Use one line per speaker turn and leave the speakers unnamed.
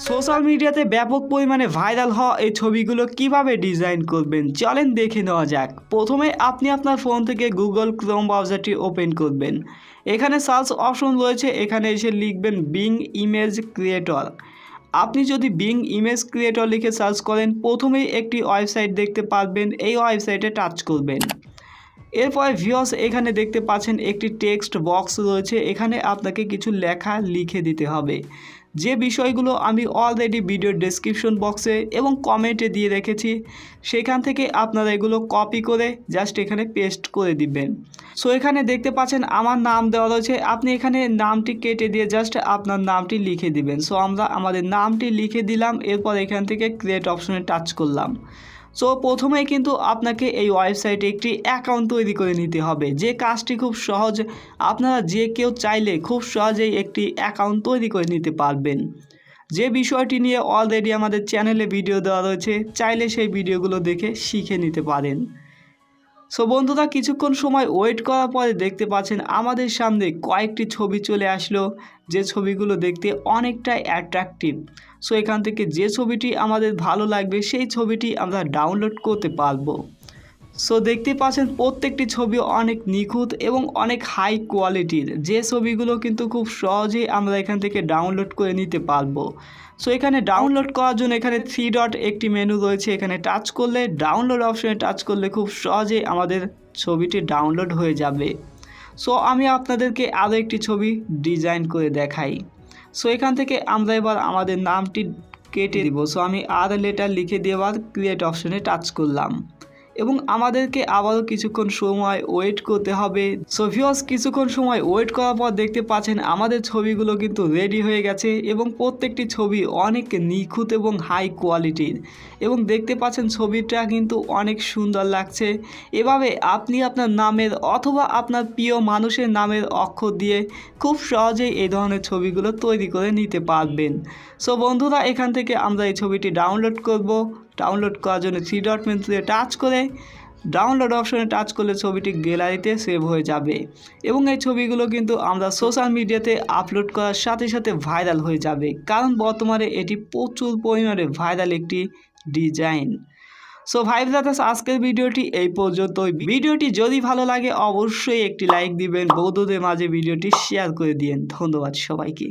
Social মিডিয়াতে ব্যাপক পরিমাণে ভাইরাল হওয়া এই ছবিগুলো কিভাবে ডিজাইন করবেন চলেন দেখে নেওয়া যাক। প্রথমে আপনি আপনার ফোন থেকে গুগল ক্রোম ব্রাউজারটি ওপেন করবেন। এখানে সার্চ অপশন রয়েছে, এখানে এসে লিখবেন বিং ইমেজ ক্রিয়েটর। আপনি যদি বিং ইমেজ ক্রিয়েটর লিখে সার্চ করেন প্রথমেই একটি ওয়েবসাইট দেখতে পারবেন, এই ওয়েবসাইটে টাচ করবেন। এরপরে ভিউয়ার্স এখানে দেখতে পাচ্ছেন একটি টেক্সট বক্স রয়েছে, এখানে আপনাকে কিছু লেখা লিখে দিতে হবে। যে বিষয়গুলো আমি অলরেডি ভিডিও ডেসক্রিপশন বক্সে এবং কমেন্টে দিয়ে রেখেছি, সেখান থেকে আপনারা এগুলো কপি করে জাস্ট এখানে পেস্ট করে দিবেন। সো এখানে দেখতে পাচ্ছেন আমার নাম দেওয়া রয়েছে, আপনি এখানে নামটি কেটে দিয়ে জাস্ট আপনার নামটি লিখে দিবেন। সো আমরা আমাদের নামটি লিখে দিলাম, এরপর এখান থেকে ক্রিয়েট অপশনে টাচ করলাম। সো প্রথমেই কিন্তু আপনাকে এই ওয়েবসাইটে একটি অ্যাকাউন্ট তৈরি করে নিতে হবে, যে কাজটি খুব সহজ। আপনারা যে কেউ চাইলে খুব সহজেই একটি অ্যাকাউন্ট তৈরি করে নিতে পারবেন। যে বিষয়টি নিয়ে অলরেডি আমাদের চ্যানেলে ভিডিও দেওয়া রয়েছে, চাইলে সেই ভিডিওগুলো দেখে শিখে নিতে পারেন। সো বন্ধুরা, কিছুক্ষণ সময় ওয়েট করার পরে দেখতে পাচ্ছেন আমাদের সামনে কয়েকটি ছবি চলে আসলো, যে ছবিগুলো দেখতে অনেকটাই অ্যাট্রাকটিভ। সো এখান থেকে যে ছবিটি আমাদের ভালো লাগবে সেই ছবিটি আমরা ডাউনলোড করতে পারবো। সো দেখতে পাচ্ছেন প্রত্যেকটি ছবি অনেক নিখুঁত এবং অনেক হাই কোয়ালিটির, যে ছবিগুলো কিন্তু খুব সহজেই আমরা এখান থেকে ডাউনলোড করে নিতে পারবো। সো এখানে ডাউনলোড করার জন্য এখানে 3 ডট একটি মেনু রয়েছে, এখানে টাচ করলে ডাউনলোড অপশনে টাচ করলে খুব সহজেই আমাদের ছবিটি ডাউনলোড হয়ে যাবে। সো আমি আপনাদেরকে আরও একটি ছবি ডিজাইন করে দেখাই। সো এখান থেকে আমরা এবার আমাদের নামটি কেটে দিব। সো আমি আর লেটার লিখে দিয়ে আবার ক্রিয়েট অপশনে টাচ করলাম এবং আমাদেরকে আবারও কিছুক্ষণ সময় ওয়েট করতে হবে। সো ভিউয়ার্স, কিছুক্ষণ সময় ওয়েট করার পর দেখতে পাচ্ছেন আমাদের ছবিগুলো কিন্তু রেডি হয়ে গেছে এবং প্রত্যেকটি ছবি অনেক নিখুঁত এবং হাই কোয়ালিটির, এবং দেখতে পাচ্ছেন ছবিটা কিন্তু অনেক সুন্দর লাগছে। এভাবে আপনি আপনার নামের অথবা আপনার প্রিয় মানুষের নামের অক্ষর দিয়ে খুব সহজেই এই ধরনের ছবিগুলো তৈরি করে নিতে পারবেন। সো বন্ধুরা, এখান থেকে আমরা এই ছবিটি ডাউনলোড করব। ডাউনলোড করার জন্য 3 ডট মেনুতে টাচ করে ডাউনলোড অপশনে টাচ করলে ছবিটি গ্যালারিতে সেভ হয়ে যাবে এবং এই ছবিগুলো কিন্তু আমরা সোশ্যাল মিডিয়াতে আপলোড করার সাথে সাথে ভাইরাল হয়ে যাবে, কারণ বর্তমানে এটি প্রচুর পরিমাণে ভাইরাল একটি ডিজাইন। সো ভাই ব্রাদার্স, আজকের ভিডিওটি এই পর্যন্তই। ভিডিওটি যদি ভালো লাগে অবশ্যই একটি লাইক দিবেন, বন্ধুদের মাঝে ভিডিওটি শেয়ার করে দিন। ধন্যবাদ সবাইকে।